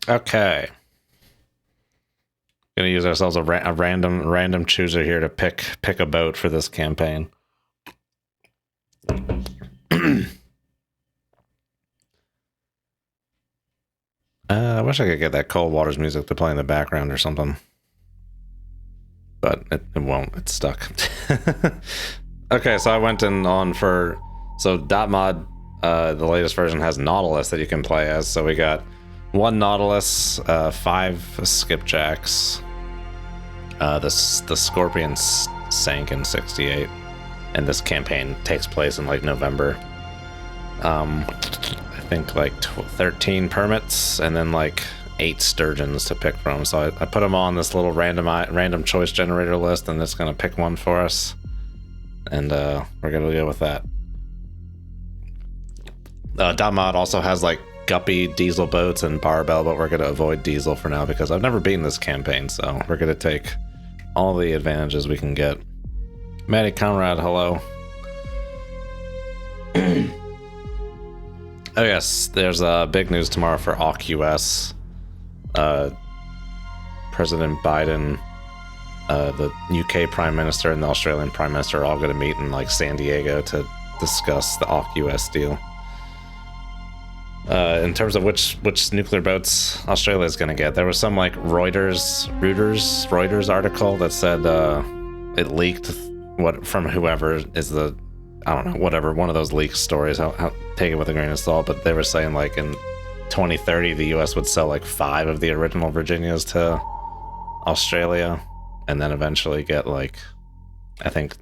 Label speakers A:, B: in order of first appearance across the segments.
A: Okay. Gonna use ourselves a random chooser here to pick a boat for this campaign. I wish I could get that Cold Waters music to play in the background or something. But it won't. It's stuck. Okay, so I went on for... So .mod, the latest version, has Nautilus that you can play as. So we got 1 Nautilus, 5 skipjacks. The Scorpion sank in 68. And this campaign takes place in like November. I think like 13 permits and then like 8 sturgeons to pick from. So I put them on this little random choice generator list, and it's gonna pick one for us. And we're gonna go with that. .mod also has like guppy diesel boats and barbell, but we're gonna avoid diesel for now because I've never beaten this campaign, so we're gonna take all the advantages we can get. Matty Conrad, hello. Oh yes, there's big news tomorrow for AUKUS. President Biden, the UK Prime Minister, and the Australian Prime Minister are all going to meet in like San Diego to discuss the AUKUS deal. In terms of which nuclear boats Australia is going to get, there was some like Reuters article that said it leaked from whoever is the, I don't know, whatever, one of those leaked stories. I'll take it with a grain of salt, but they were saying like in 2030 the US would sell like 5 of the original Virginias to Australia, and then eventually get like, I think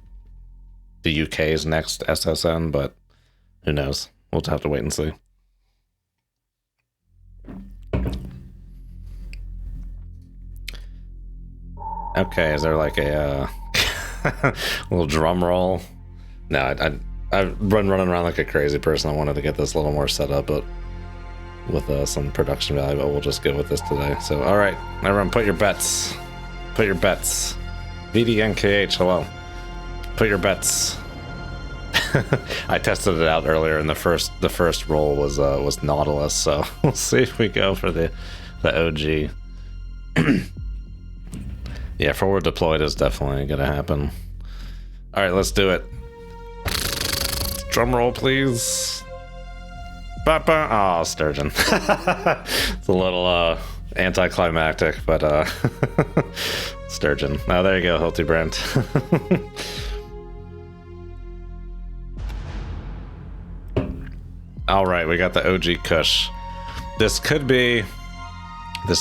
A: the UK's next SSN, but who knows? We'll have to wait and see. Okay, is there like a little drum roll? No, I've been running around like a crazy person. I wanted to get this a little more set up, but with some production value, but we'll just go with this today. So, all right, everyone, put your bets. Put your bets. VDNKH, hello. Put your bets. I tested it out earlier, and the first roll was Nautilus. So we'll see if we go for the OG. Yeah, forward deployed is definitely gonna happen. All right, let's do it. Drum roll, please. Ba-ba. Oh, sturgeon. It's a little anticlimactic, but sturgeon. Oh, there you go, Hildebrand. All right, we got the OG Kush. This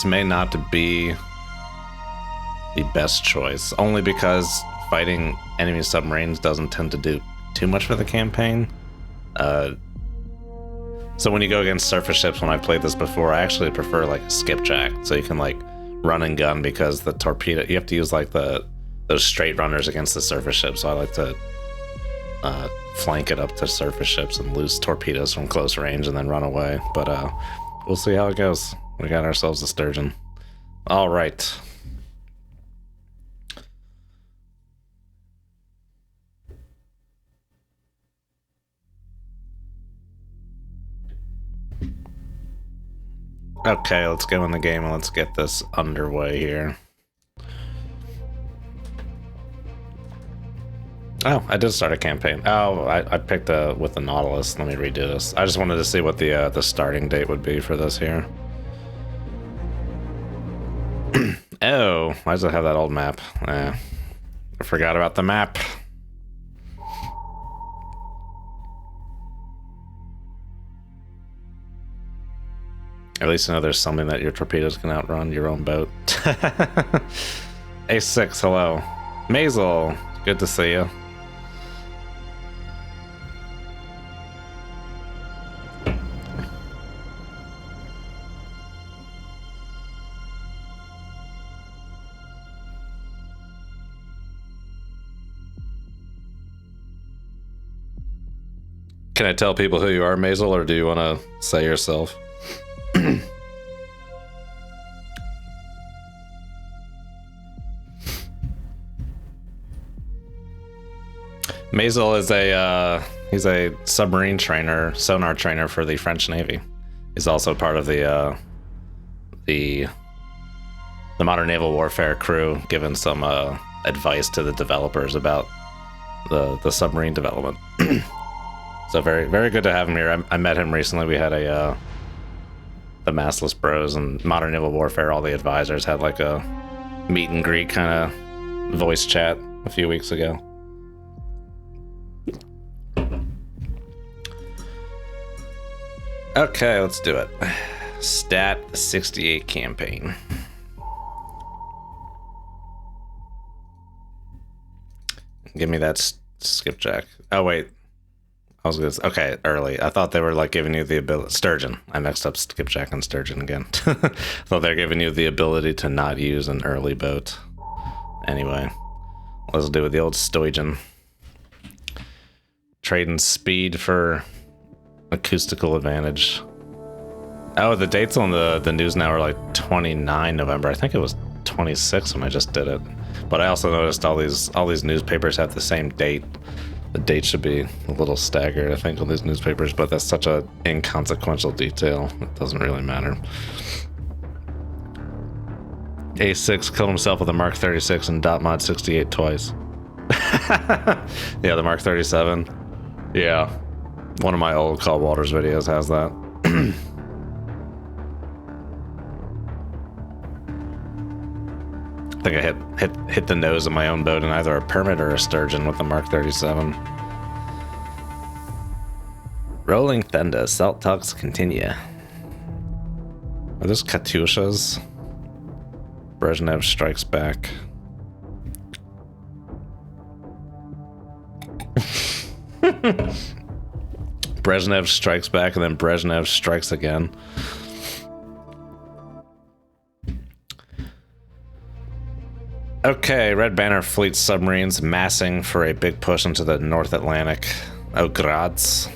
A: may not be the best choice, only because fighting enemy submarines doesn't tend to do too much for the campaign. So when you go against surface ships, when I played this before, I actually prefer like a skipjack, so you can like run and gun, because the torpedo, you have to use like those straight runners against the surface ships. So I like to flank it up to surface ships and loose torpedoes from close range and then run away. But we'll see how it goes. We got ourselves a sturgeon. All right. Okay, let's go in the game and let's get this underway here. Oh, I did start a campaign. Oh, I picked with the Nautilus. Let me redo this. I just wanted to see what the starting date would be for this here. Oh, why does it have that old map? I forgot about the map. At least you know there's something that your torpedoes can outrun your own boat. A6, hello. Maisel, good to see you. Can I tell people who you are, Maisel, or do you want to say yourself? Maisel is he's a submarine trainer, sonar trainer for the French Navy. He's also part of the the Modern Naval Warfare crew, giving some advice to the developers about the submarine development. So very, very good to have him here. I met him recently. We had the Massless Bros and Modern Naval Warfare, all the advisors had like a meet and greet kind of voice chat a few weeks ago. Okay, let's do it. Stat 68 campaign. Give me that skipjack. Oh wait, I was gonna. Okay, early. I thought they were like giving you the ability. Sturgeon. I mixed up skipjack and sturgeon again. Thought they're giving you the ability to not use an early boat. Anyway, let's do it. The old Stoigen. Trading speed for acoustical advantage. Oh, the dates on the news now are like 29 November. I think it was 26 when I just did it. But I also noticed all these newspapers have the same date. The date should be a little staggered, I think, on these newspapers, but that's such a inconsequential detail. It doesn't really matter. A6 killed himself with a Mark 36 and .mod 68 twice. Yeah, the Mark 37. Yeah. One of my old Cold Waters videos has that. I think I hit the nose of my own boat in either a permit or a sturgeon with the Mark 37. Rolling Thunder, Salt talks continue. Are those Katyushas? Brezhnev strikes back. Brezhnev strikes back and then Brezhnev strikes again. Okay, Red Banner Fleet submarines massing for a big push into the North Atlantic. Oh, Graz.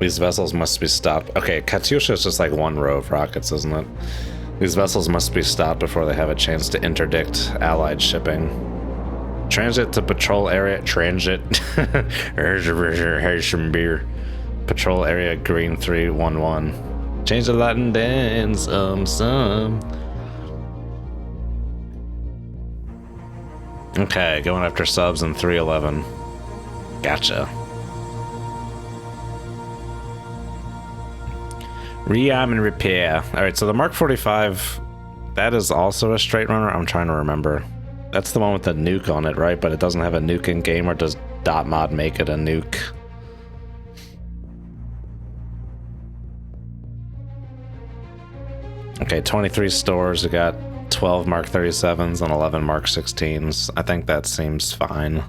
A: These vessels must be stopped. Okay, Katyusha is just like one row of rockets, isn't it? These vessels must be stopped before they have a chance to interdict Allied shipping. Transit to patrol area. Transit. Here's some beer. Patrol area green 311. Change the Latin dance. Some. Okay, going after subs in 311. Gotcha. Rearm and repair. Alright, so the Mark 45, that is also a straight runner. I'm trying to remember. That's the one with the nuke on it, right? But it doesn't have a nuke in game, or does .mod make it a nuke? Okay, 23 stores. We got 12 Mark 37s and 11 Mark 16s. I think that seems fine.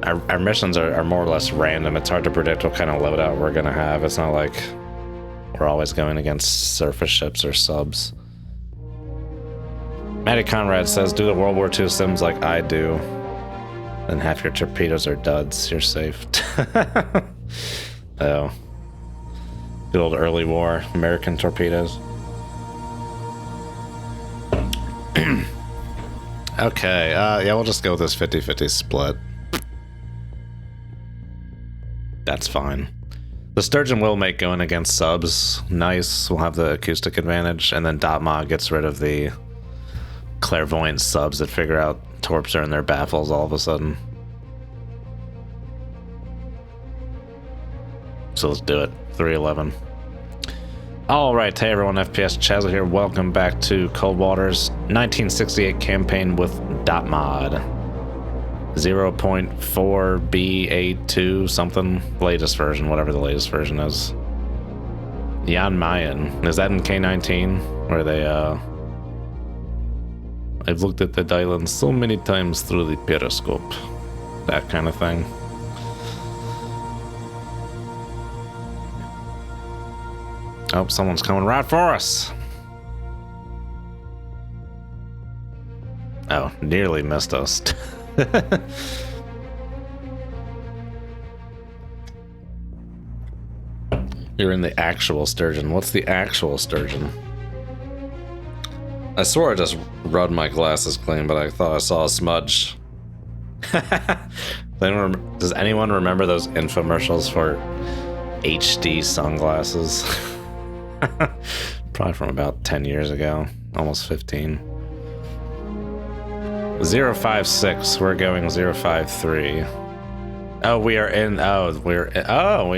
A: Our missions are more or less random. It's hard to predict what kind of loadout we're going to have. It's not like we're always going against surface ships or subs. Matty Conrad says, do the World War II sims like I do. Then half your torpedoes are duds. You're safe. Oh. The old early war American torpedoes. Okay, yeah, we'll just go with this 50-50 split. That's fine. The Sturgeon will make going against subs nice. We'll have the acoustic advantage, and then .mod gets rid of the clairvoyant subs that figure out torps are in their baffles all of a sudden. So let's do it. 311. Alright, hey everyone, FPS Chazza here. Welcome back to Cold Waters 1968 campaign with .mod 0.4BA2 something, latest version, whatever the latest version is. Jan Mayen, is that in K19 where they I've looked at the island so many times through the periscope, that kind of thing. Oh, someone's coming right for us. Oh, nearly missed us. You're in the actual sturgeon. What's the actual sturgeon? I swore I just rubbed my glasses clean, but I thought I saw a smudge. Does anyone remember those infomercials for HD sunglasses? Probably from about 10 years ago, almost 15. 056, we're going 053. Oh, we are in, we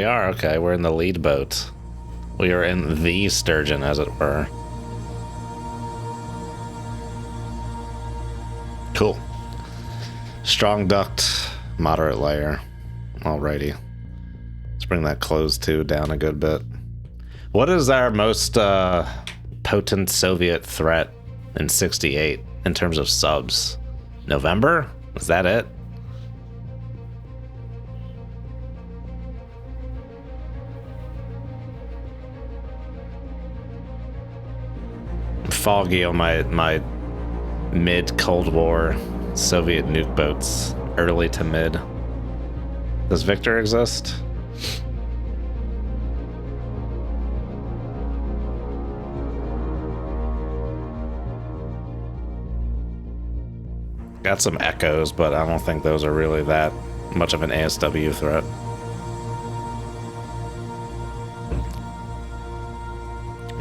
A: are, okay, we're in the lead boat. We are in the sturgeon, as it were. Cool. Strong duct, moderate layer. Alrighty. Let's bring that close to down a good bit. What is our most potent Soviet threat in 68 in terms of subs? November? Is that it? I'm foggy on my mid-Cold War Soviet nuke boats, early to mid. Does Victor exist? Got some echoes, but I don't think those are really that much of an ASW threat.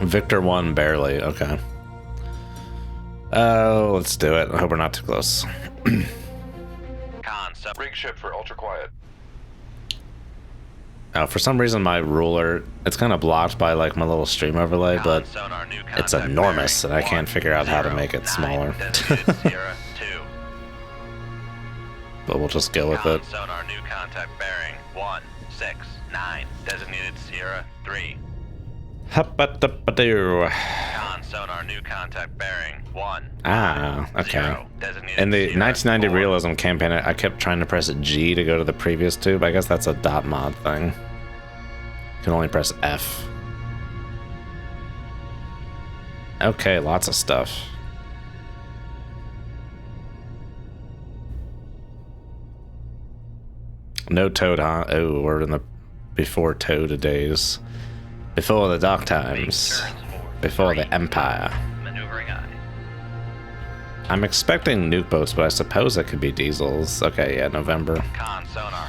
A: Victor 1, barely. Okay. Oh, let's do it. I hope we're not too close.
B: Rig ship for ultra quiet.
A: Oh, for some reason my ruler, it's kind of blocked by like my little stream overlay, but it's enormous and I can't figure out how to make it smaller. But we'll just go with it.
B: Sonar new contact bearing 169 designated Sierra 3. Con sonar new contact bearing 1.
A: Ah, okay.
B: 0,
A: In the
B: Sierra
A: 1990
B: 4.
A: realism campaign, I kept trying to press G to go to the previous tube. I guess that's a dot mod thing. You can only press F. Okay, lots of stuff. No Toad, huh? Oh, we're in the before Toad days. Before the dark times. Before the Empire.
B: Maneuvering on.
A: I'm expecting nuke boats, but I suppose it could be diesels. Okay, yeah, November.
B: Con sonar.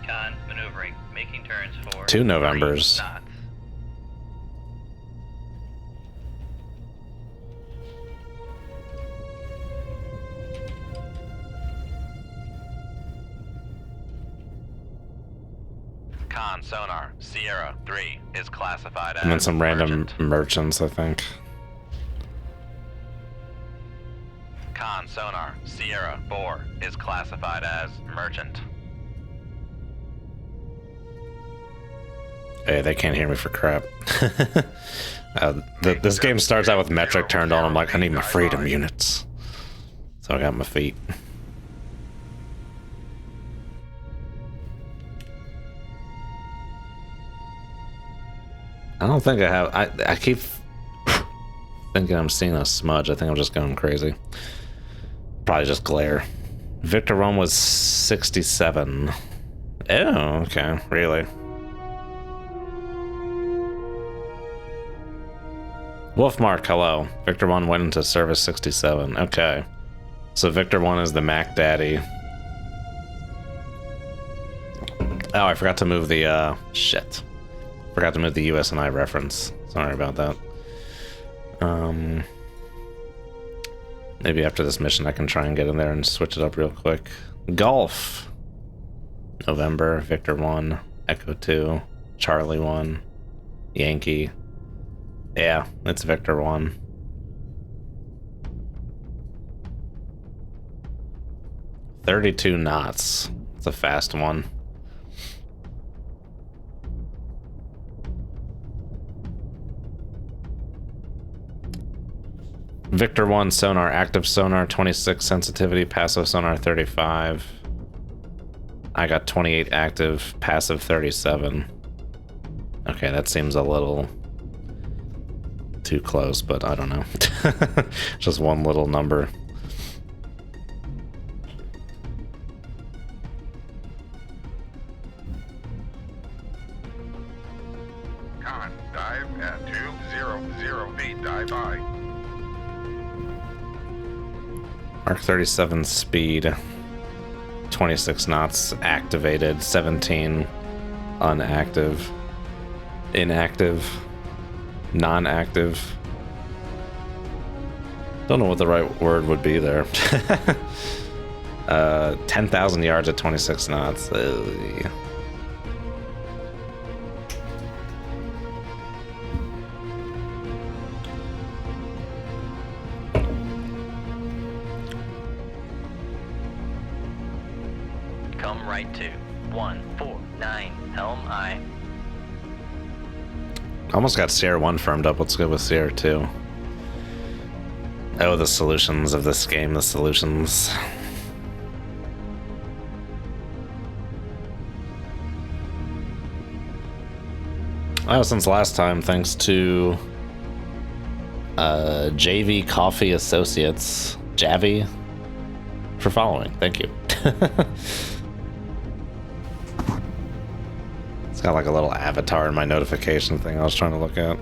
B: Con maneuvering, making turns for
A: 2 Novembers.
B: 3 knots. Con sonar Sierra 3 is classified as
A: And then some random
B: merchant.
A: merchants, I think.
B: Con sonar Sierra 4 is classified as merchant.
A: Hey, they can't hear me for crap. This game starts out with metric turned on. I'm like, I need my freedom units. So I got my feet. I don't think I have. I keep thinking I'm seeing a smudge. I think I'm just going crazy. Probably just glare. Victor 1 was 67. Oh, okay. Really? Wolfmark, hello. Victor 1 went into service 67. Okay. So Victor 1 is the Mac Daddy. Oh, I forgot to move the, shit. Forgot to move the USNI reference. Sorry about that. Maybe after this mission I can try and get in there and switch it up real quick. Golf. November, Victor 1, Echo 2, Charlie 1, Yankee. Yeah, it's Victor 1. "32 knots. It's a fast one. Victor 1 sonar, active sonar 26 sensitivity, passive sonar 35. I got 28 active, passive 37. Okay, that seems a little too close, but I don't know. Just one little number.
B: Con, dive at 200 feet, dive by.
A: Mark 37 speed, 26 knots activated, 17 inactive. non-active. Don't know what the right word would be there. 10,000 yards at 26 knots. Ugh.
B: Come right to 149 Helm I.
A: Almost got Sierra 1 firmed up. Let's go with Sierra 2. Oh, the solutions of this game, the solutions. Oh, since last time, thanks to JV Coffee Associates, Javi, for following. Thank you. It's got like a little avatar in my notification thing I was trying to look at.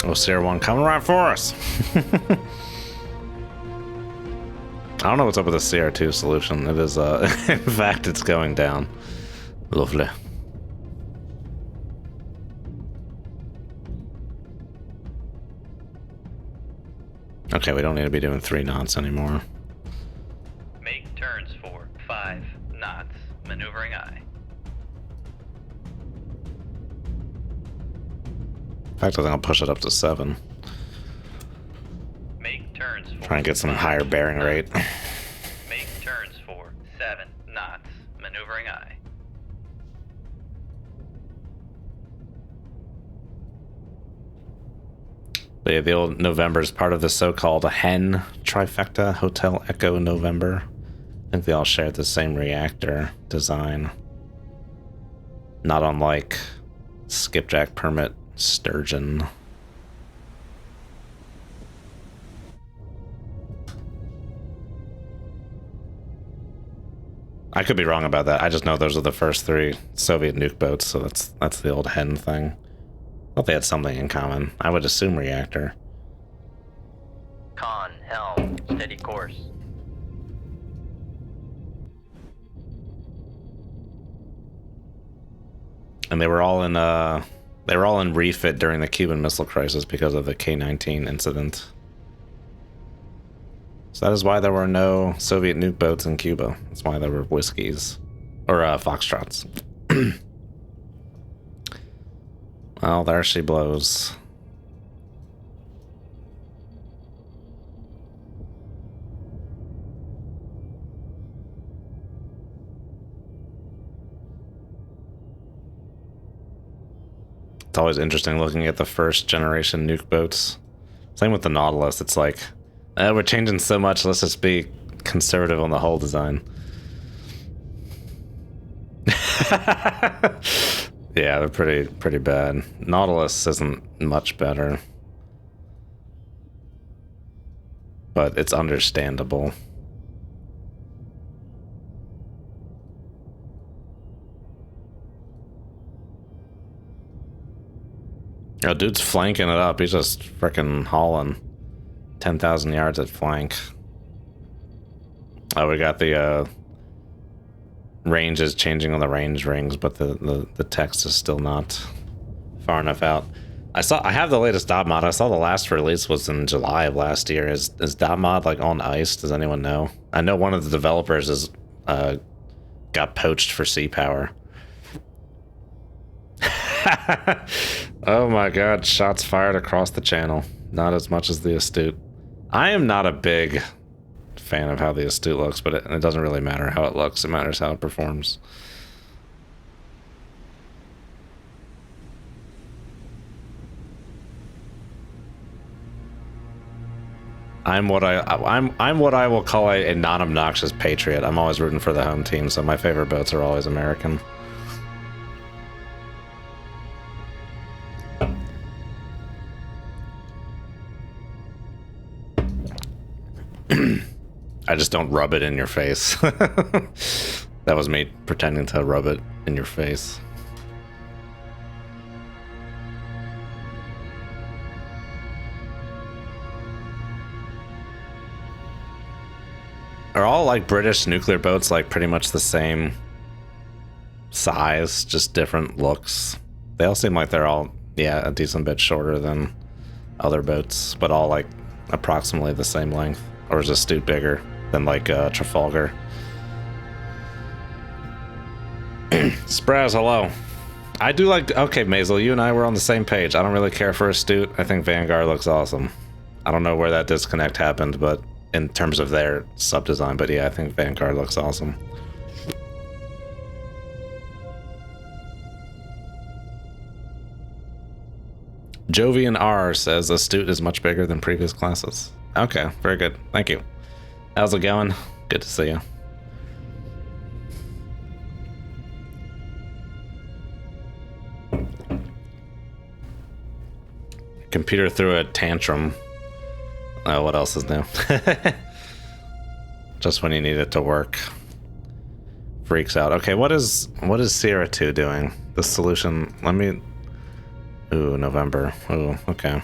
A: Oh, Sierra 1 coming right for us. I don't know what's up with the Sierra 2 solution. It is, in fact, it's going down. Lovely. Okay, we don't need to be doing 3 knots anymore.
B: Make turns for 5 knots. Maneuvering I.
A: In fact, I think I'll push it up to 7.
B: Make turns for
A: Try and get some higher bearing rate.
B: Make turns for 7 knots. Maneuvering I.
A: But yeah, the old November is part of the so-called HEN trifecta, Hotel Echo November. I think they all share the same reactor design. Not unlike Skipjack Permit Sturgeon. I could be wrong about that. I just know those are the first 3 Soviet nuke boats, so that's the old HEN thing. I thought they had something in common. I would assume reactor.
B: Con, helm, steady course.
A: And they were all in refit during the Cuban Missile Crisis because of the K-19 incident. So that is why there were no Soviet nuke boats in Cuba. That's why there were whiskeys. Or foxtrots. Well, there she blows. It's always interesting looking at the first generation nuke boats. Same with the Nautilus. It's like, we're changing so much, let's just be conservative on the hull design. Yeah, they're pretty bad. Nautilus isn't much better. But it's understandable. Oh, dude's flanking it up. He's just freaking hauling 10,000 yards at flank. Oh, we got the range is changing on the range rings, but the text is still not far enough out. I have the latest dot mod. I saw the last release was in July of last year. Is dot mod like on ice? Does anyone know? I know one of the developers is got poached for sea power. Oh my god, shots fired across the channel. Not as much as the Astute. I am not a big fan of how the Astute looks, but it doesn't really matter how it looks. It matters how it performs. I'm what I will call a non-obnoxious patriot. I'm always rooting for the home team, so my favorite boats are always American. I just don't rub it in your face. That was me pretending to rub it in your face. Are all like British nuclear boats like pretty much the same size, just different looks? They all seem like they're all, yeah, a decent bit shorter than other boats, but all like approximately the same length. Or is Astute bigger than like Trafalgar? Spraz, hello. I do like, okay, Maisel, you and I were on the same page. I don't really care for Astute. I think Vanguard looks awesome. I don't know where that disconnect happened, but in terms of their sub design, but yeah, I think Vanguard looks awesome. Jovian R says Astute is much bigger than previous classes. Okay, very good. Thank you. How's it going? Good to see you. Computer threw a tantrum. Oh, what else is new? Just when you need it to work. Freaks out. Okay, what is Sierra 2 doing? The solution, let me... Ooh, November. Ooh, okay.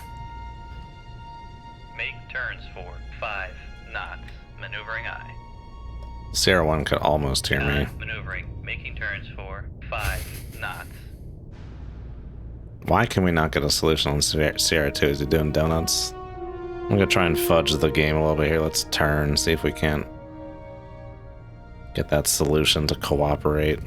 B: Make turns for 5 knots. Maneuvering I.
A: Sierra 1 could almost hear me.
B: Maneuvering. Making turns for 5 knots.
A: Why can we not get a solution on Sierra 2? Is he doing donuts? I'm gonna try and fudge the game a little bit here. Let's turn, see if we can't get that solution to cooperate.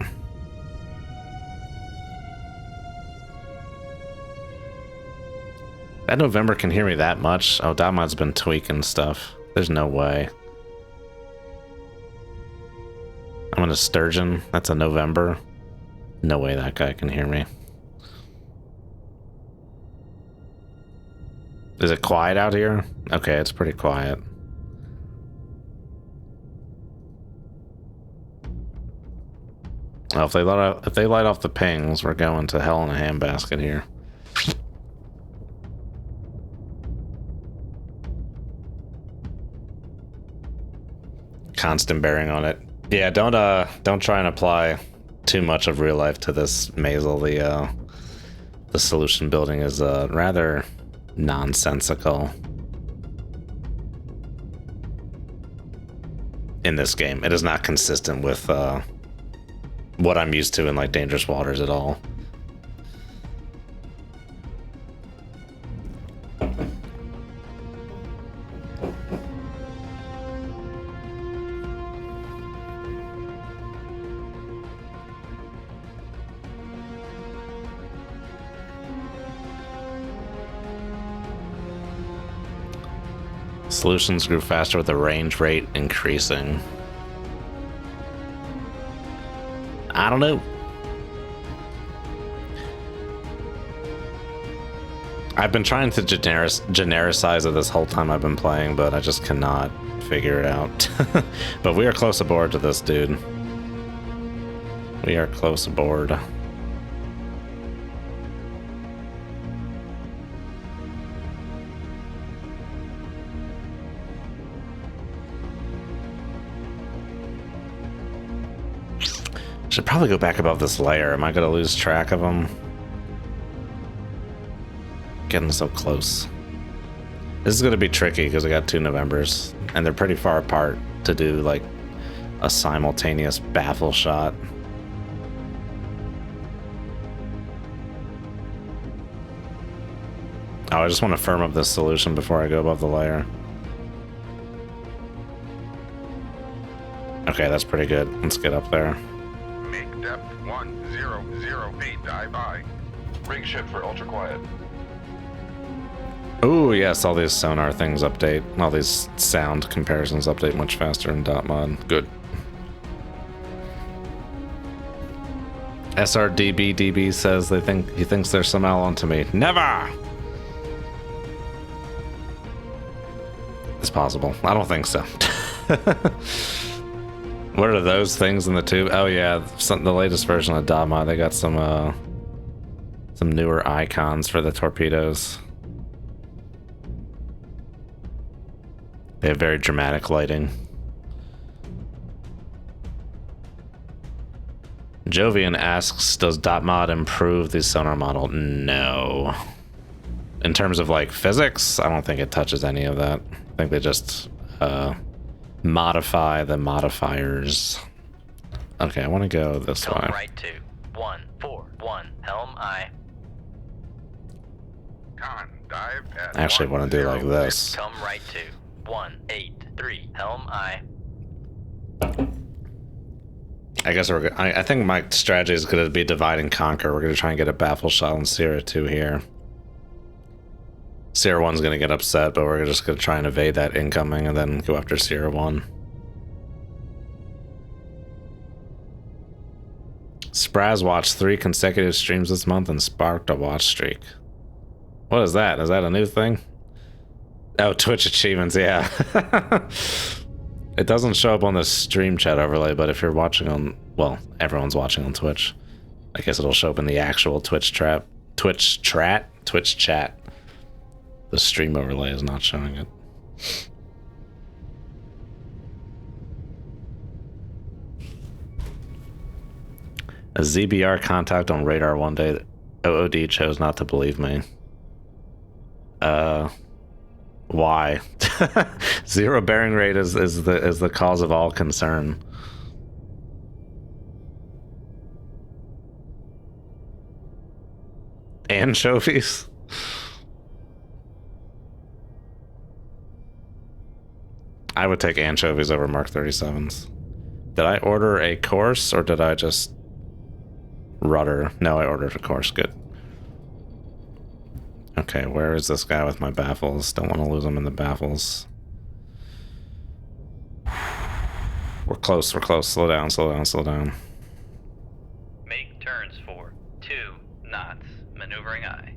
A: That November can hear me that much? Oh, Damad's been tweaking stuff. There's no way. I'm gonna Sturgeon. That's a November. No way that guy can hear me. Is it quiet out here? Okay, it's pretty quiet. Well, if they light off the pings, we're going to hell in a handbasket here. Constant bearing on it. Yeah, don't try and apply too much of real life to this Maisel. The solution building is rather nonsensical in this game. It is not consistent with what I'm used to in like Dangerous Waters at all. Solutions grew faster with the range rate increasing. I don't know. I've been trying to genericize it this whole time I've been playing, but I just cannot figure it out. But we are close aboard to this, dude. We are close aboard. Should probably go back above this layer. Am I gonna lose track of them? Getting so close. This is gonna be tricky because I got 2 Novembers and they're pretty far apart to do like a simultaneous baffle shot. Oh, I just want to firm up this solution before I go above the layer. Okay, that's pretty good. Let's get up there.
C: Make depth 100 feet, dive by. Rig shift for ultra quiet.
A: Ooh, yes, all these sonar things update. All these sound comparisons update much faster in .mod. Good. SRDBDB says he thinks they're somehow onto me. Never! It's possible. I don't think so. What are those things in the tube? Oh yeah, the latest version of .mod. They got some newer icons for the torpedoes. They have very dramatic lighting. Jovian asks, does .mod improve the sonar model? No. In terms of like physics, I don't think it touches any of that. I think they just modify the modifiers. Okay, I want to go this
B: Come
A: way.
B: right to 141 Helm I.
C: Con, dive at
A: I actually want to do like
C: 106.
A: this.
B: Come right to 183 Helm I.
A: I guess I think my strategy is going to be divide and conquer. We're going to try and get a baffle shot on Sierra 2 here. Sierra 1's going to get upset, but we're just going to try and evade that incoming and then go after Sierra 1. Spraz watched 3 consecutive streams this month and sparked a watch streak. What is that? Is that a new thing? Oh, Twitch achievements, yeah. It doesn't show up on the stream chat overlay, but if you're watching on, well, everyone's watching on Twitch. I guess it'll show up in the actual Twitch chat. The stream overlay is not showing it. A ZBR contact on radar one day. OOD chose not to believe me. Why? Zero bearing rate is the cause of all concern. Anchovies? I would take anchovies over Mark 37s. Did I order a course or did I just rudder? No, I ordered a course. Good. Okay, where is this guy with my baffles? Don't want to lose him in the baffles. We're close, we're close. Slow down, slow down, slow down.
B: Make turns for 2 knots. Maneuvering I.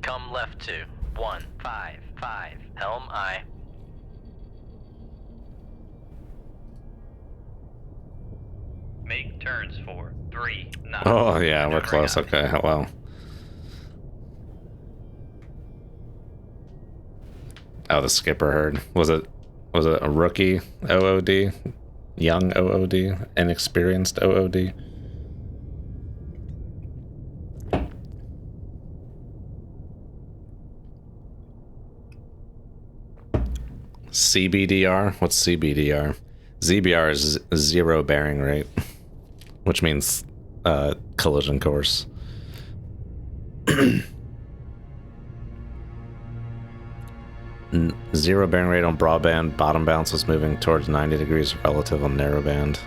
B: Come left to 155 Helm I. Make turns for 3 knots.
A: Oh, yeah, we're
B: Maneuvering
A: close.
B: I.
A: Okay, hello. Oh, the skipper heard. Was it a rookie OOD? Young OOD? Inexperienced OOD? CBDR? What's CBDR? ZBR is zero bearing rate, which means collision course. Zero bearing rate on broadband. Bottom bounce was moving towards 90 degrees relative on narrowband.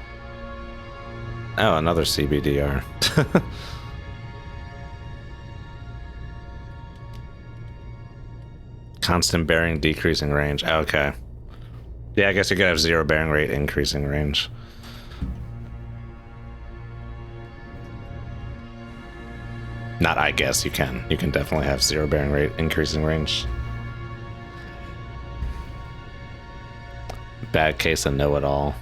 A: Oh, another CBDR. Constant bearing, decreasing range. Okay. Yeah, I guess you could have zero bearing rate, increasing range. Not I guess, you can. You can definitely have zero bearing rate, increasing range. Bad case of know-it-all.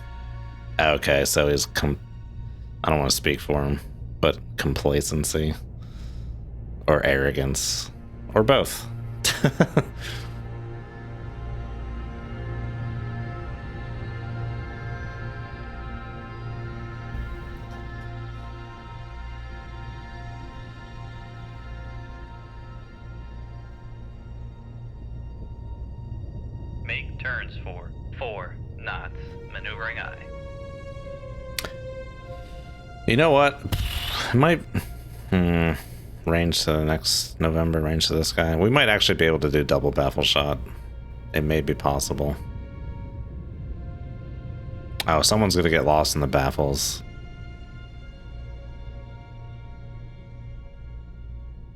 A: Okay, so he's I don't want to speak for him, but complacency. Or arrogance. Or both.
B: Make turns for 4 knots. Maneuvering I.
A: You know what? I might range to the next November, range to this guy. We might actually be able to do double baffle shot. It may be possible. Oh, someone's gonna get lost in the baffles.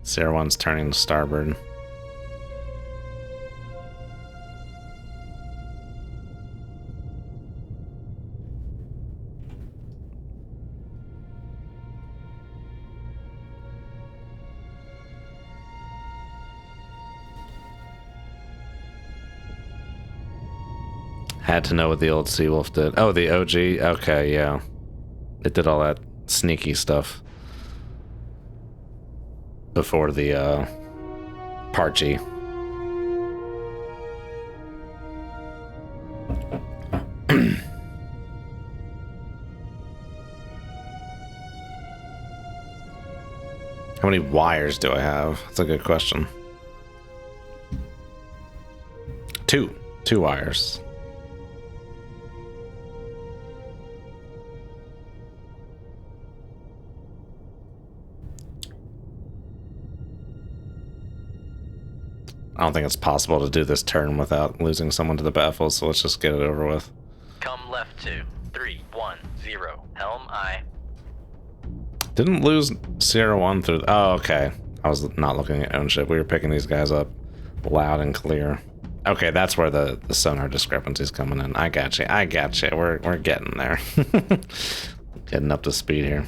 A: Sierra 1's turning to starboard. Had to know what the old Seawolf did. Oh, the OG? Okay, yeah. It did all that sneaky stuff. Before the Part G. How many wires do I have? That's a good question. Two wires. I don't think it's possible to do this turn without losing someone to the baffles, so let's just get it over with.
D: Come left 2, 3, 1, 0. Helm I.
A: Didn't lose Sierra 1 through... Oh, okay. I was not looking at own ship. We were picking these guys up loud and clear. Okay, that's where the sonar discrepancy's coming in. I got you. We're getting there. Getting up to speed here.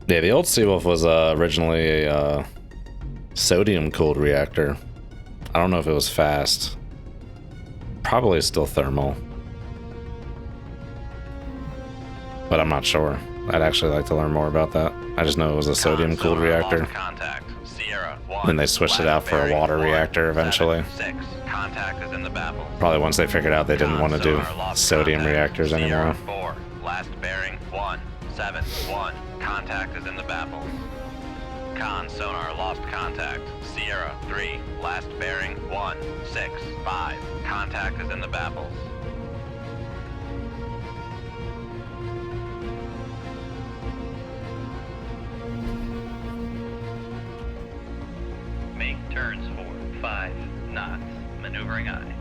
A: Yeah, the old Seawolf was originally a sodium-cooled reactor. I don't know if it was fast. Probably still thermal. But I'm not sure. I'd actually like to learn more about that. I just know it was a sodium-cooled reactor.
B: Contact. Sierra 1.
A: Then they switched it out for a water reactor eventually.
B: 6. Contact is in the baffle.
A: Probably once they figured out they didn't want to do sodium reactors anymore.
B: Sierra 4. Last bearing 171. Contact is in the baffle. Con sonar lost contact. Sierra 3. Last bearing 165. Contact is in the baffles.
D: Make turns for 5 knots. Maneuvering I.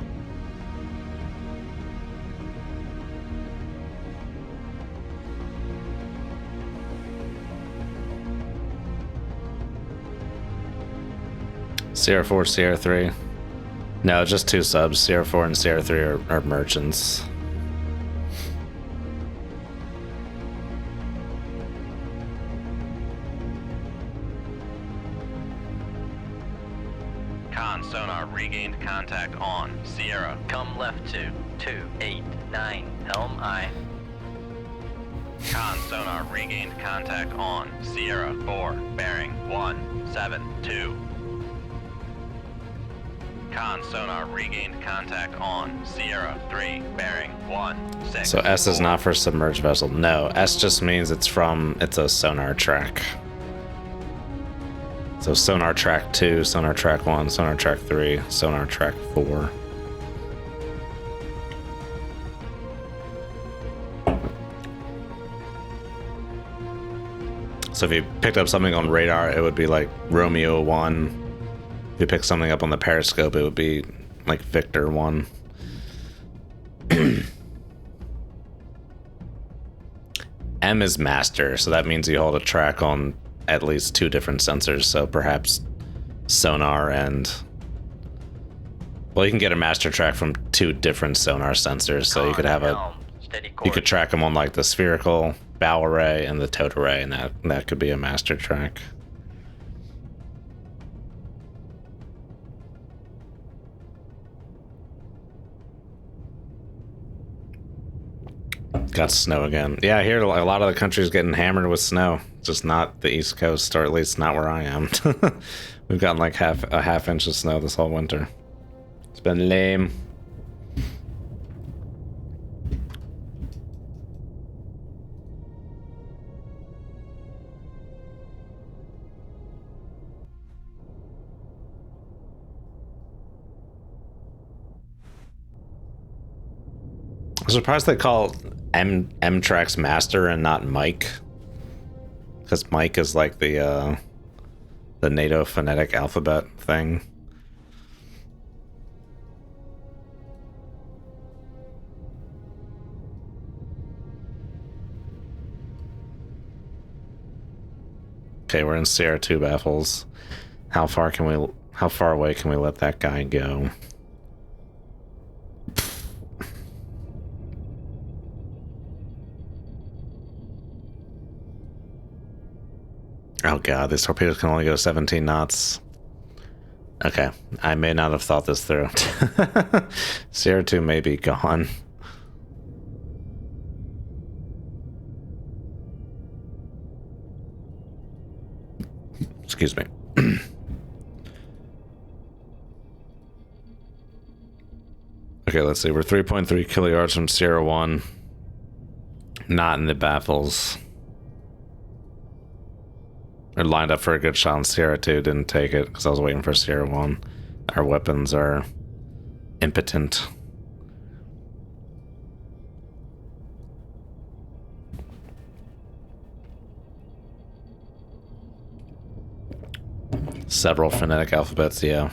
A: Sierra 4, Sierra 3. No, just two subs. Sierra 4 and Sierra 3 are merchants.
B: Con sonar regained contact on. Sierra.
D: Come left 2, 289. Helm I.
B: Con sonar regained contact on. Sierra 4. Bearing 172. Con sonar regained contact on. Sierra 3. Bearing 16.
A: So S is not for submerged vessel. No, S just means it's a sonar track. So sonar track 2, sonar track 1, sonar track 3, sonar track 4. So if you picked up something on radar, it would be like Romeo 1. If you pick something up on the periscope, it would be like Victor 1. M is master, so that means you hold a track on at least 2 different sensors, so perhaps sonar and... Well, you can get a master track from 2 different sonar sensors, so you could have you could track them on like the spherical, bow array, and the towed array, and that could be a master track. Got snow again. Yeah, here a lot of the country's getting hammered with snow. Just not the East Coast, or at least not where I am. We've gotten like a half inch of snow this whole winter. It's been lame. I'm surprised they call M-Trax Master and not Mike. Because Mike is like the NATO phonetic alphabet thing. Okay, we're in Sierra 2 baffles. How far away can we let that guy go? Oh god, these torpedoes can only go 17 knots. Okay, I may not have thought this through. Sierra 2 may be gone. Excuse me. Okay, let's see. We're 3.3 kilyards from Sierra 1. Not in the baffles. We're lined up for a good shot on Sierra 2. Didn't take it because I was waiting for Sierra 1. Our weapons are impotent. Several phonetic alphabets, yeah.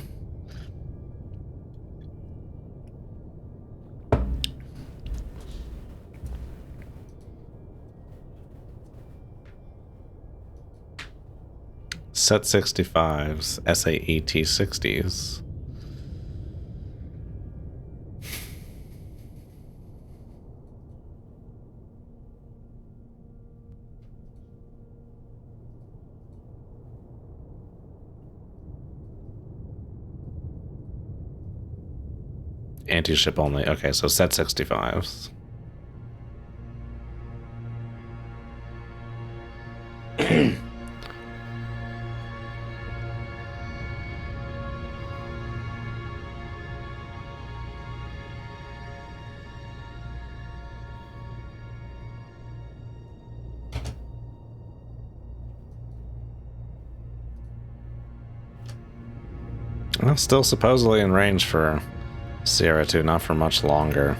A: Set 65s, SAET 60s. Anti-ship only. Okay, so set 65s. Well, still supposedly in range for Sierra 2, not for much longer.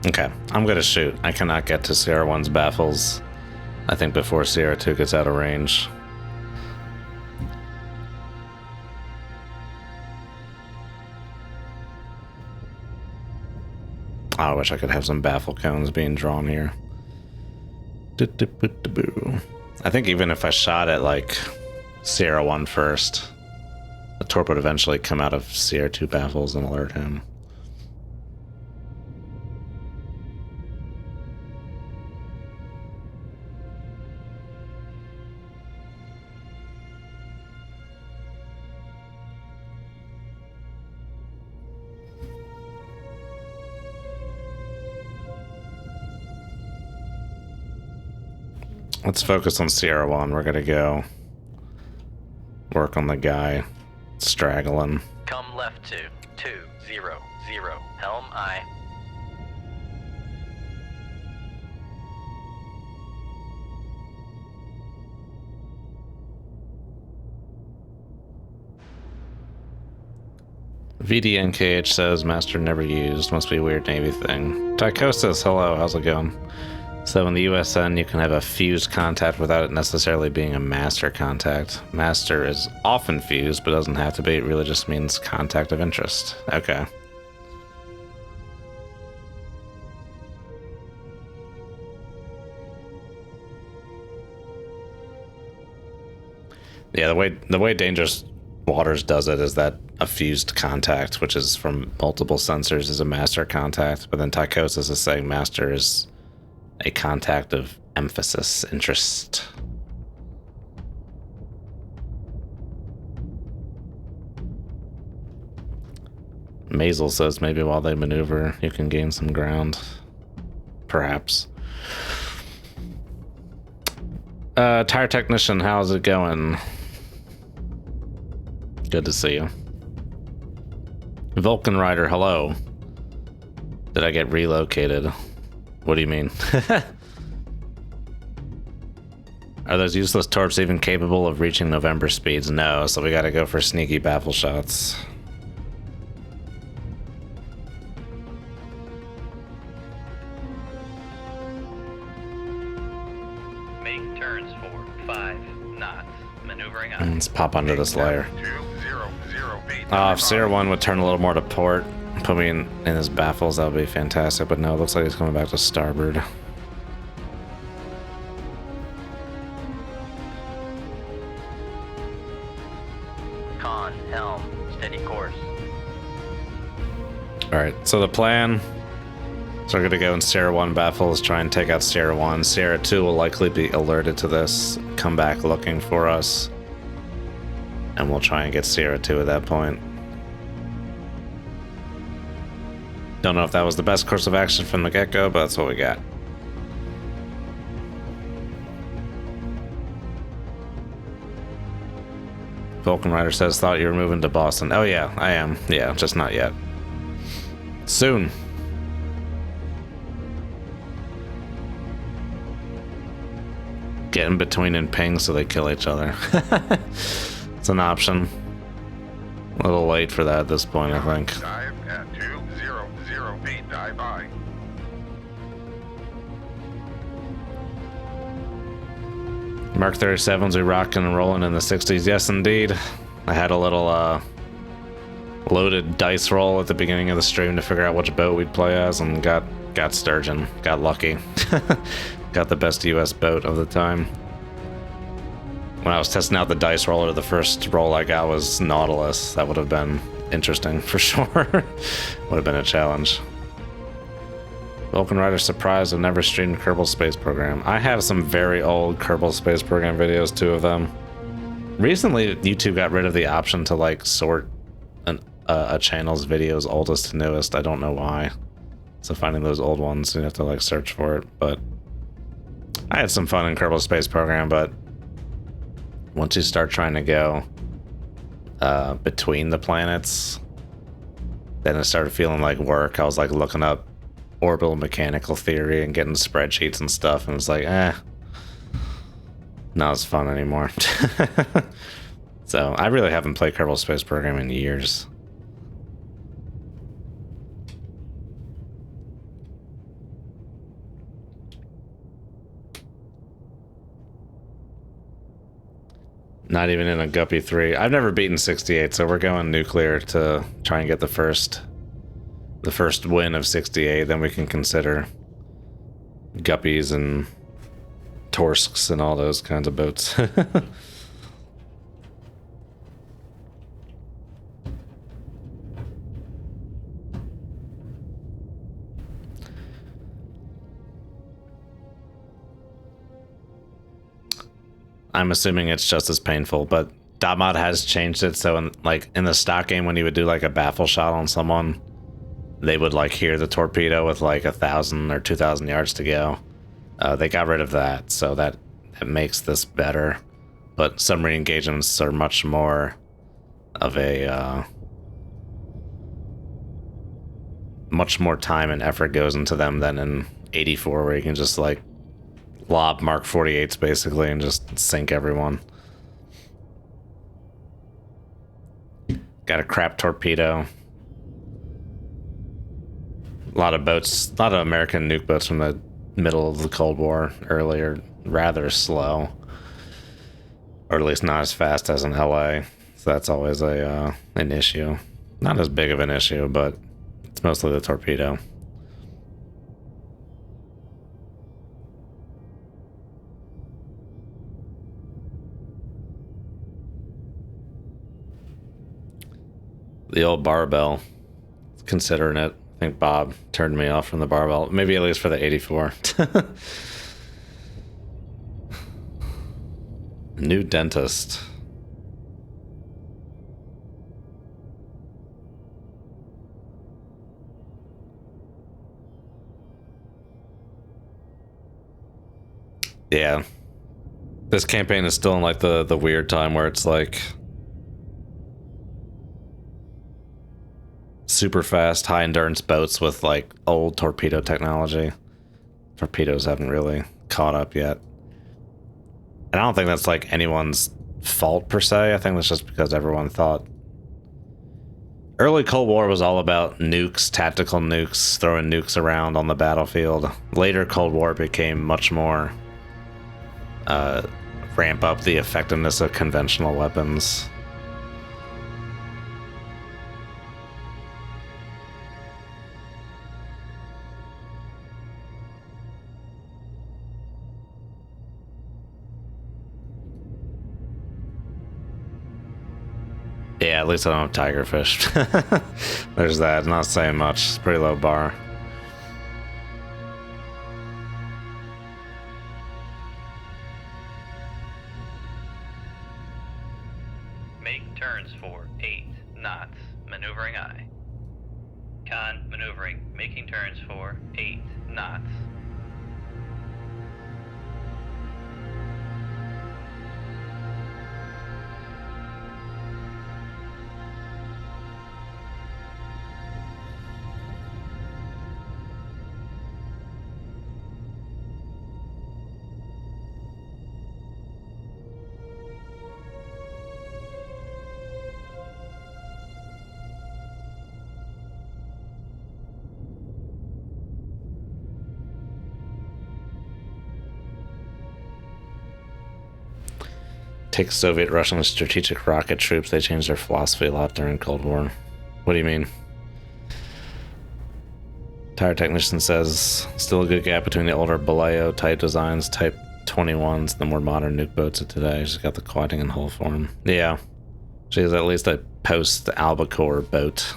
A: Okay, I'm gonna shoot. I cannot get to Sierra 1's baffles, I think, before Sierra 2 gets out of range. Oh, I wish I could have some baffle cones being drawn here. I think even if I shot at, like, Sierra 1 first, the torp would eventually come out of Sierra 2 baffles and alert him. Let's focus on Sierra 1. We're gonna go work on the guy straggling.
D: Come left to 200. Helm I.
A: VDNKH says master never used. Must be a weird Navy thing. Tycho says hello. How's it going? So in the USN, you can have a fused contact without it necessarily being a master contact. Master is often fused, but doesn't have to be. It really just means contact of interest. Okay. Yeah, the way Dangerous Waters does it is that a fused contact, which is from multiple sensors, is a master contact. But then Tychosis is saying master is a contact of emphasis, interest. Maisel says maybe while they maneuver, you can gain some ground. Perhaps. Tire technician, how's it going? Good to see you. Vulcan Rider, hello. Did I get relocated? What do you mean? Are those useless torps even capable of reaching November speeds? No, so we gotta go for sneaky baffle shots.
D: Make turns for 5 knots. Maneuvering up.
A: Let's pop under this layer.
C: 200 feet.
A: If Sierra 1 would turn a little more to port, put me in his baffles, that would be fantastic, but no, it looks like he's coming back to starboard.
D: Con, helm, steady course.
A: Alright, so the plan So we're gonna go in Sierra 1 baffles, try and take out Sierra 1. Sierra 2 will likely be alerted to this, come back looking for us. And we'll try and get Sierra 2 at that point. Don't know if that was the best course of action from the get-go, but that's what we got. Vulcan Rider says, thought you were moving to Boston. Oh yeah, I am. Yeah, just not yet. Soon. Get in between and ping so they kill each other. It's an option. A little late for that at this point, I think.
C: Dive at 200 feet. Dive by.
A: Mark 37s, we rocking and rolling in the 60s. Yes, indeed. I had a little loaded dice roll at the beginning of the stream to figure out which boat we'd play as, and got Sturgeon. Got lucky. Got the best US boat of the time. When I was testing out the dice roller, the first roll I got was Nautilus. That would have been interesting for sure. Would have been a challenge. Vulcan Rider surprised I've never streamed Kerbal Space Program. I have some very old Kerbal Space Program videos, 2 of them. Recently, YouTube got rid of the option to like sort a channel's videos oldest to newest. I don't know why. So finding those old ones, you have to like search for it. But I had some fun in Kerbal Space Program, but once you start trying to go between the planets, then it started feeling like work. I was like looking up orbital mechanical theory and getting spreadsheets and stuff, and it's like, not as fun anymore. So I really haven't played Kerbal Space Program in years. Not even in a Guppy 3. I've never beaten 68, so we're going nuclear to try and get the first win of 68. Then we can consider Guppies and Torsks and all those kinds of boats. I'm assuming it's just as painful, but Dotmod has changed it, so in the stock game, when you would do like a baffle shot on someone, they would like hear the torpedo with like 1,000 or 2,000 yards to go. They got rid of that, so that makes this better. But submarine engagements are much more of a much more time and effort goes into them than in 84, where you can just like lob Mark 48s basically and just sink everyone. Got a crap torpedo. A lot of boats, a lot of American nuke boats from the middle of the Cold War earlier, rather slow. Or at least not as fast as in LA. So that's always an issue. Not as big of an issue, but it's mostly the torpedo. The old barbell. Considering it. I think Bob turned me off from the barbell. Maybe at least for the 84. New dentist. Yeah. This campaign is still in like the weird time where it's like super fast, high endurance boats with like old torpedo technology. Torpedoes haven't really caught up yet. And I don't think that's like anyone's fault per se. I think that's just because everyone thought early Cold War was all about nukes, tactical nukes, throwing nukes around on the battlefield. Later Cold War became much more ramp up the effectiveness of conventional weapons. Yeah, at least I don't have tigerfish. There's that. Not saying much. It's a pretty low bar.
D: turns for 8 knots, maneuvering aye. Con, maneuvering, making turns for 8 knots.
A: Take Soviet, Russian strategic rocket troops. They changed their philosophy a lot during Cold War. What do you mean? Tire technician says still a good gap between the older Baleo type designs, Type 21s, the more modern nuke boats of today. She's got the quadding and hull form. Yeah, she has at least a post albacore boat.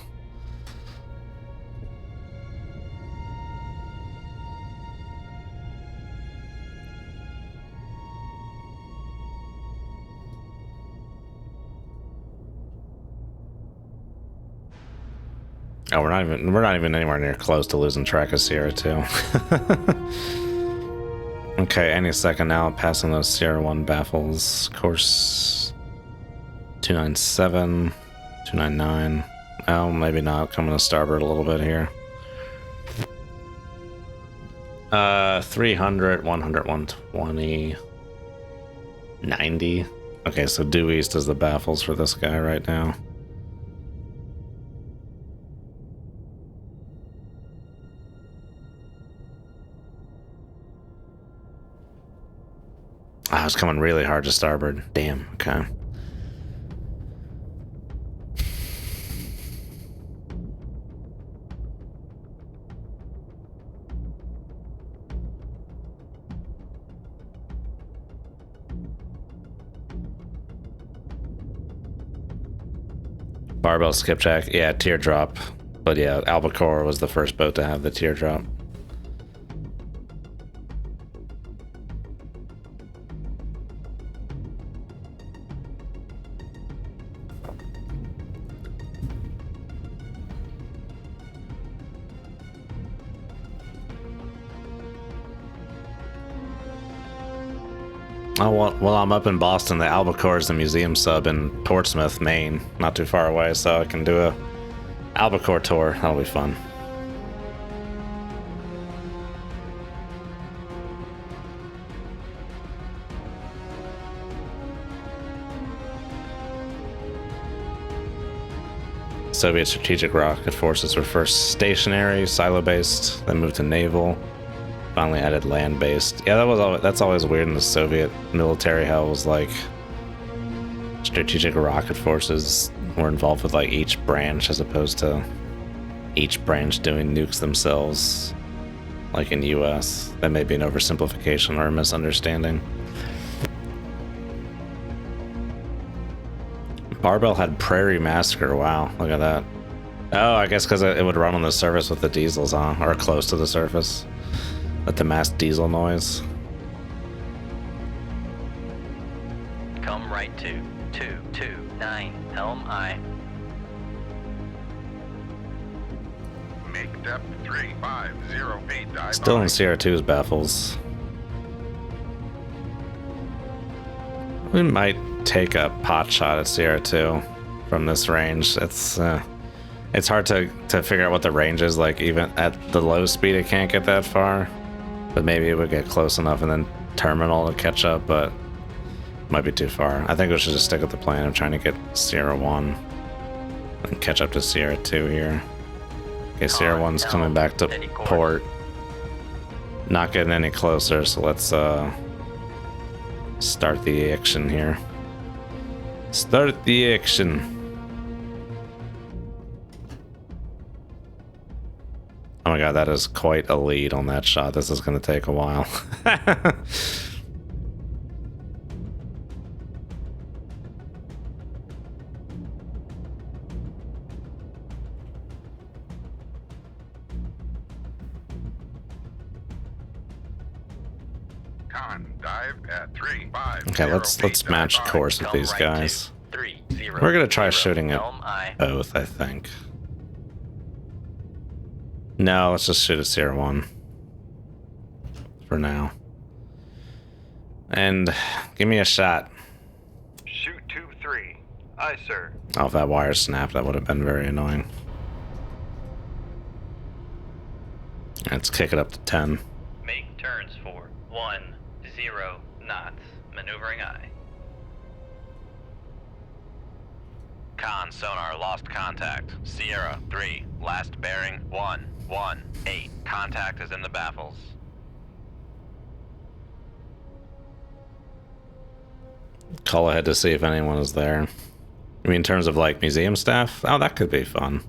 A: Oh, we're not even anywhere near close to losing track of Sierra 2. Okay, any second now, passing those Sierra 1 baffles. Course 297, 299. Oh, maybe not. Coming to starboard a little bit here. 300, 100, 120, 90. Okay, so due east is the baffles for this guy right now. I was coming really hard to starboard. Damn, okay. Barbell skipjack, yeah, teardrop. But yeah, Albacore was the first boat to have the teardrop. Oh, well, I'm up in Boston. The Albacore is the museum sub in Portsmouth, Maine. Not too far away, so I can do a Albacore tour. That'll be fun. Soviet strategic rocket forces were first stationary, silo-based, then moved to naval. Finally added land-based. Yeah, that's always weird in the Soviet military, how it was like strategic rocket forces were involved with like each branch as opposed to each branch doing nukes themselves, like in US. That may be an oversimplification or a misunderstanding. Barbell had Prairie Massacre. Wow, look at that. Oh, I guess because it would run on the surface with the diesels, huh? Or close to the surface. Let the mass diesel noise.
D: Come right to 229, helm aye.
C: Make depth 350 feet, dive
A: Still
C: by.
A: in Sierra 2's baffles. We might take a pot shot at Sierra 2 from this range. It's hard to figure out what the range is. Like, even at the low speed, it can't get that far. But maybe it would get close enough and then terminal to catch up, but it might be too far. I think we should just stick with the plan of trying to get Sierra 1 and catch up to Sierra 2 here. Okay, Sierra 1's coming back to port. Not getting any closer, so let's start the action here. Start the action. Oh my god, that is quite a lead on that shot. This is going to take a while.
C: Con, dive at 350
A: Okay, let's
C: feet,
A: match
C: dive by.
A: course with
D: Come
A: these
D: right
A: guys.
B: 30.
A: We're gonna try shooting at
B: Helm I.
A: both, I think. No, let's just shoot at Sierra 1. For now. And give me a shot.
C: Shoot tube 3. Aye, sir.
A: Oh, if that wire snapped, that would have been very annoying. Let's kick it up to 10.
D: Make turns for 10 knots. Maneuvering I.
B: Con sonar lost contact. Sierra 3. Last bearing 118. Contact is in the baffles.
A: Call ahead to see if anyone is there. I mean, in terms of like museum staff? Oh, that could be fun.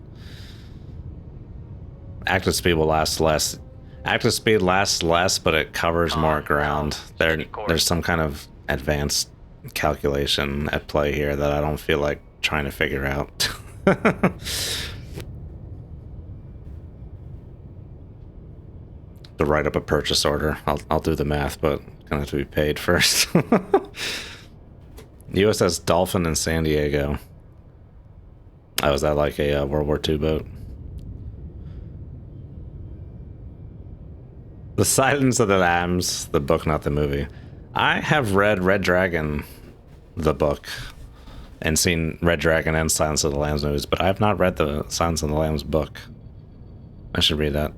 A: Active speed will last less. Active speed lasts less, but it covers more ground. There's some kind of advanced calculation at play here that I don't feel like trying to figure out. To write up a purchase order. I'll do the math, but gonna have to be paid first. USS Dolphin in San Diego. Oh, is that like a World War II boat? The Silence of the Lambs, the book, not the movie. I have read Red Dragon, the book, and seen Red Dragon and Silence of the Lambs movies, but I have not read the Silence of the Lambs book. I should read that.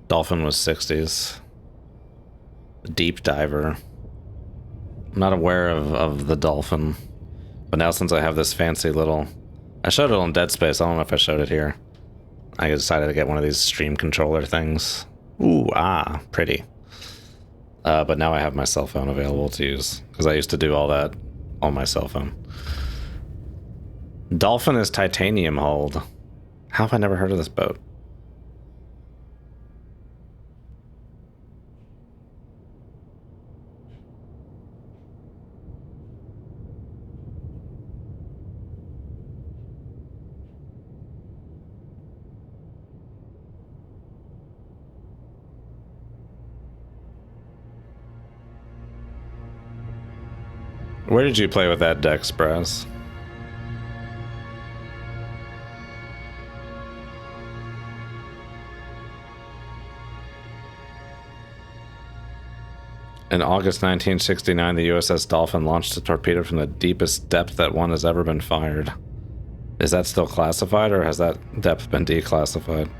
A: Dolphin was 60s. Deep diver. I'm not aware of the Dolphin. But now since I have this fancy little... I showed it on Dead Space. I don't know if I showed it here. I decided to get one of these stream controller things. Ooh, pretty. But now I have my cell phone available to use. Because I used to do all that on my cell phone. Dolphin is titanium hulled. How have I never heard of this boat? Where did you play with that Dex, Brass? In August 1969, the USS Dolphin launched a torpedo from the deepest depth that one has ever been fired. Is that still classified, or has that depth been declassified?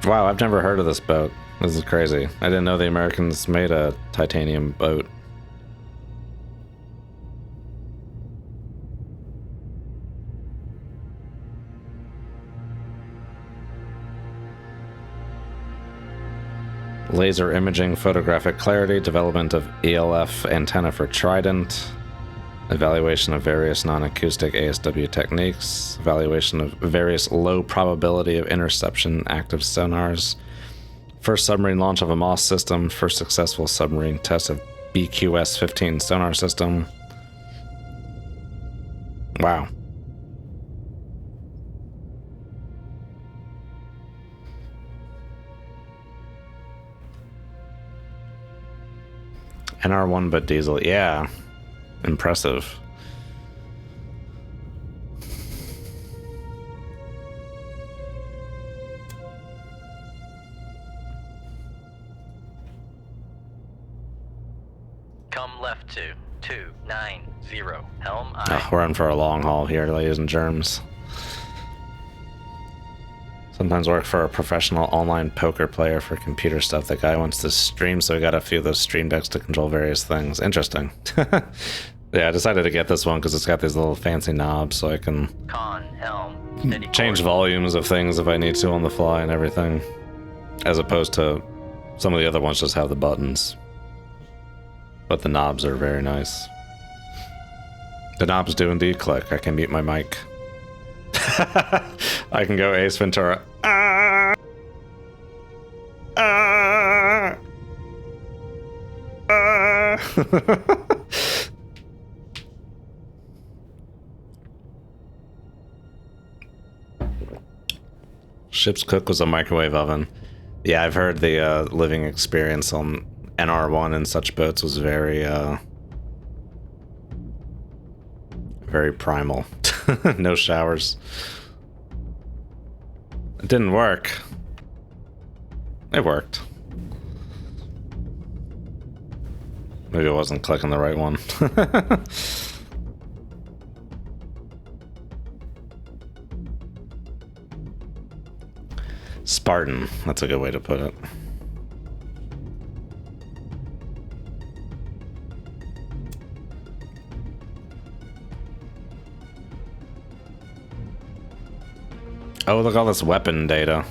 A: Wow, I've never heard of this boat. This is crazy. I didn't know the Americans made a titanium boat. Laser imaging, photographic clarity, development of ELF antenna for Trident, evaluation of various non-acoustic ASW techniques, evaluation of various low probability of interception active sonars, first submarine launch of a MOS system, first successful submarine test of BQS-15 sonar system. Wow. NR1 but diesel, yeah. Impressive.
B: Come left to 290. Helm I.
A: Oh, we're in for a long haul here, ladies and germs. Sometimes work for a professional online poker player for computer stuff. That guy wants to stream, so we got a few of those stream decks to control various things. Interesting. Yeah, I decided to get this one because it's got these little fancy knobs, so I can change volumes of things if I need to on the fly and everything. As opposed to some of the other ones just have the buttons. But the knobs are very nice. The knobs do indeed click. I can mute my mic. I can go Ace Ventura. Ship's cook was a microwave oven. Yeah, I've heard the living experience on NR1 and such boats was very very primal. No showers. It didn't work. It worked. Maybe I wasn't clicking the right one. Spartan. That's a good way to put it. Oh, look at all this weapon data.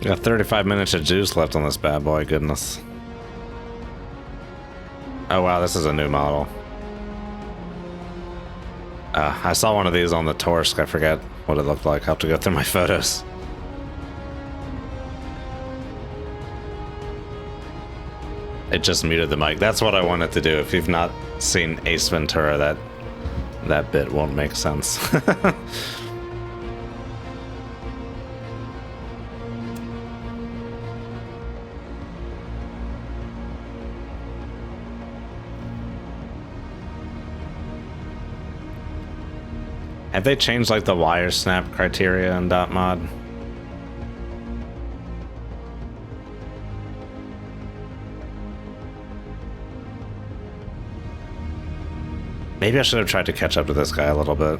A: Got 35 minutes of juice left on this bad boy, goodness. Oh wow, this is a new model. I saw one of these on the Torsk, I forget what it looked like. I'll have to go through my photos. It just muted the mic. That's what I wanted to do. If you've not seen Ace Ventura, that bit won't make sense. Have they changed like the wire snap criteria in .mod? Maybe I should have tried to catch up to this guy a little bit.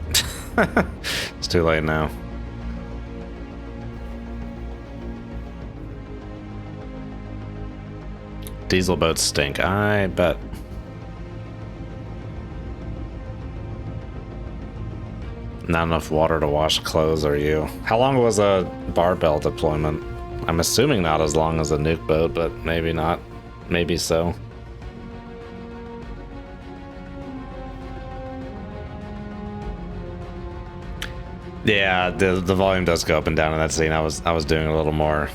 A: It's too late now. Diesel boats stink, I bet. Not enough water to wash clothes, are you? How long was a barbell deployment? I'm assuming not as long as a nuke boat, but maybe not. Maybe so. Yeah, the volume does go up and down in that scene. I was doing a little more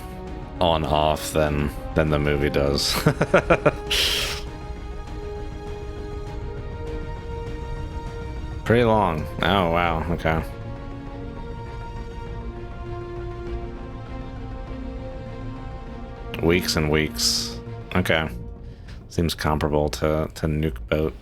A: on off than the movie does. Pretty long. Oh wow, okay. Weeks and weeks. Okay. Seems comparable to nuke boat.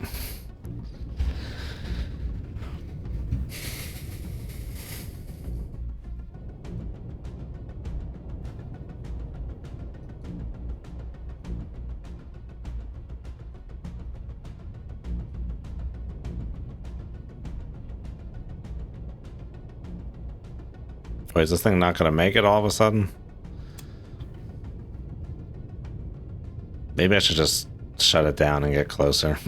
A: Wait, is this thing not gonna make it all of a sudden? Maybe I should just shut it down and get closer.